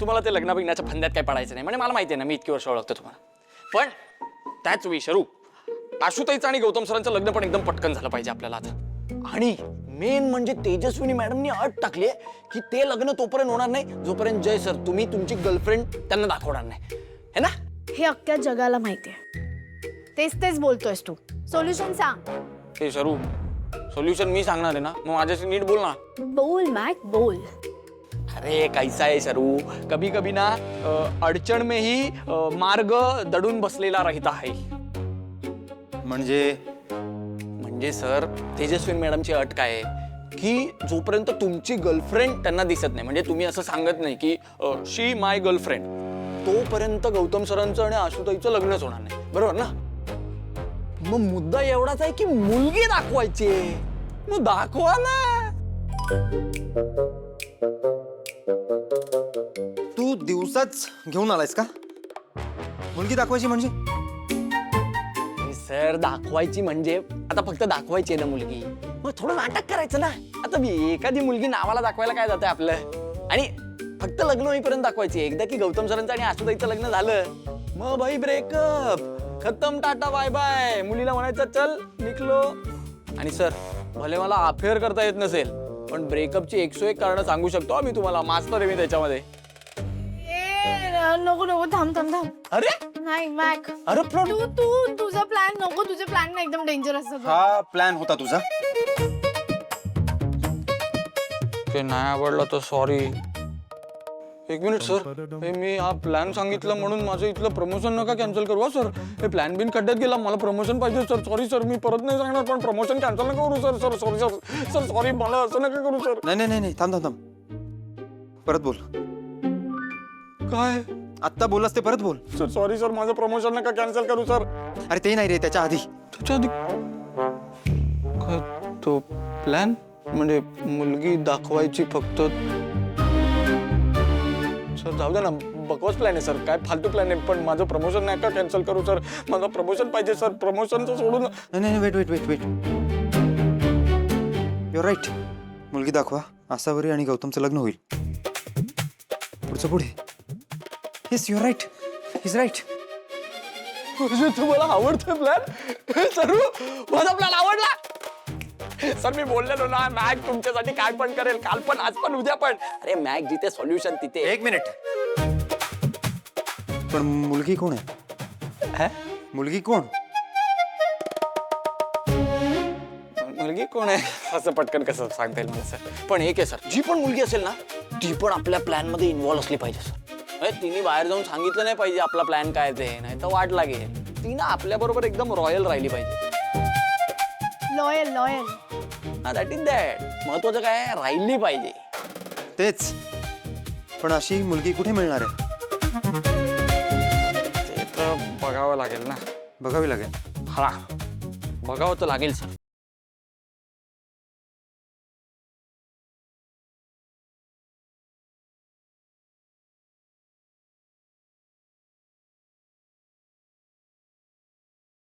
तुम्हाला ते लग्न बिग्नाच्या फंद्यात काय पडायचं नाही, म्हणजे मला माहिती आहे ना, मी इतकी वर्ष ओळखतो तुम्हाला. पण त्याच वेळी शरू आशुताईचं आणि गौतम सरांचं लग्न पण एकदम पटकन झालं पाहिजे आपल्याला आता. आणि मेन म्हणजे तेजस्विनी मॅडमनी अट टाकली आहे की ते लग्न तोपर्यंत होणार नाही जोपर्यंत जय सर तुम्ही तुमची गर्लफ्रेंड त्यांना दाखवणार नाही, है ना? हे अख्ख्या जगाला माहितीये. तेच बोलतोयस तू. सोल्युशन सांग. हे शरू सोल्युशन मी सांगणार आहे ना, मग माझ्याशी नीट बोल ना. बोल मॅक बोल. अरे कैसा है शरू, कभी कभी ना अडचण में ही मार्ग दडून बसलेला रहता है. म्हणजे सर तेजस्विनी मॅडमची अट काय आहे की जोपर्यंत तुमची गर्लफ्रेंड त्यांना दिसत नाही, म्हणजे तुम्ही असं सांगत नाही की शी माय गर्लफ्रेंड, तोपर्यंत गौतम सरांचं आणि आशुताईचं लग्नच होणार नाही, बरोबर ना? मग मुद्दा एवढाच आहे की मुलगी दाखवायची, मग दाखवा ना. तू दिवसाच घेऊन आलायस का? मुलगी दाखवायची म्हणजे? सर दाखवायची म्हणजे आता फक्त दाखवायची ना मुलगी, मग थोडं नाटक करायचं ना. आता मी एखादी मुलगी नावाला दाखवायला काय जातंय आपलं, आणि फक्त लग्न होईपर्यंत दाखवायची. एकदा की गौतम सरांचं आणि आशुताईचं लग्न झालं मग भाई ब्रेकअप खतम, टाटा बाय बाय. मुलीला म्हणायचं चल निकलो. आणि सर भले मला अफेअर करता येत नसेल, पण ब्रेकअपची 101 कारणं सांगू शकतो मी तुम्हाला, मास्टर आहे मी त्याच्यामध्ये. नको थांब. अरे नाही मॅक, अरे तुझा प्लॅन नको. तुझे प्लॅन ना एकदम डेंजरस असतात. हा प्लॅन होता तुझा? ते नाही आवडलं तर सॉरी. एक मिनिट सर, हे मी हा प्लॅन सांगितलं म्हणून माझं इथलं प्रमोशन नका कॅन्सल करू सर. हे प्लॅन बिन खड्ड्यात गेला, मला प्रमोशन पाहिजे सर. सॉरी सर, मी परत नाही सांगणार, पण प्रमोशन कॅन्सल नका करू sir. Sir sorry sir, sorry, मला असं नका करू सर. नाही थांब. परत बोल. काय? आत्ता बोललास ते परत बोल. सर सॉरी सर, माझं प्रमोशन नका कॅन्सल करू सर. अरे ते नाही रे, त्याच्या आधी. त्याच्या आधी तो प्लॅन म्हणजे मुलगी दाखवायची फक्त. सर जाऊ दे ना, बकवास प्लॅन आहे सर, काय फालतू प्लॅन आहे. पण माझं प्रमोशन नाही का कॅन्सल करू सर, माझं प्रमोशन पाहिजे सर. प्रमोशनचं सोडून. नाही वेट. Your right. मुलगी दाखवा, आसावरी आणि गौतमचं लग्न होईल. पुढचं पुढे. Yes you're right, is right. तुम्हाला आवडतं प्लॅन? सर माझा प्लॅन आवडला सर. मी बोललेलो ना, मॅक तुमच्यासाठी काय पण करेल, काल पण, आज पण, उद्या पण. अरे मॅक जिथे सॉल्युशन तिथे. एक मिनिट. पण मुलगी कोण आहे? मुलगी कोण? मुलगी कोण आहे असं पटकन कसं सांगता येईल मला सर. पण एक आहे सर, जी पण मुलगी असेल ना ती पण आपल्या प्लॅन मध्ये इन्व्हॉल्व असली पाहिजे सर. तिने बाहेर जाऊन सांगितलं नाही पाहिजे आपला प्लॅन काय ते, नाही तर वाट लागेल. ती ना आपल्या बरोबर एकदम रॉयल राहिली पाहिजे. लॉयल. हा दॅट इज दॅट. महत्वाचं काय राहिली पाहिजे तेच. पण अशी मुलगी कुठे मिळणार आहे? ते तर बघावं लागेल ना. बघावी लागेल. हा बघावं तर लागेल सर.